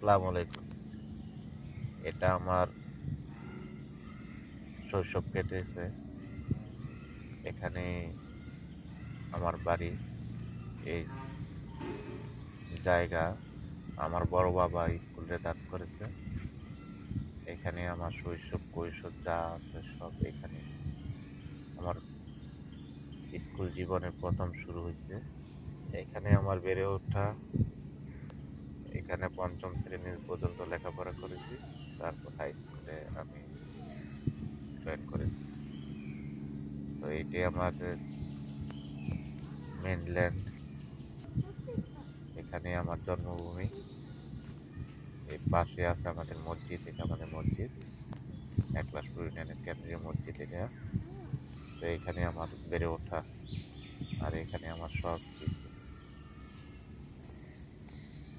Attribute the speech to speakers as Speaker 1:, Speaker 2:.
Speaker 1: আসসালামু আলাইকুম। এটা আমার শৈশব কেটেছে। এখানে আমার বাড়ি, এই জায়গা আমার বড় বাবা স্কুলে দান করেছে। এখানে আমার শৈশব, কৈশোর যা আছে সব এখানে। আমার স্কুল জীবনের ১ম শুরু হইছে। এখানে আমার বেড়ে ওঠা, এখানে ৫ম শ্রেণী পর্যন্ত লেখাপড়া করেছি। তারপর হাই স্কুলে আমি জয়েন করেছি। তো এইটাই আমাদের মেইনল্যান্ড। এখানে আমার জন্মভূমি। এই পাশে আছে আমাদের মসজিদ, এটা আমাদের মসজিদ। একলাশপুর ইউনিয়নের কেন্দ্রীয় মসজিদ এটা। তো এখানে আমার বেড়ে ওঠা, আর এখানে আমার সব কিছু।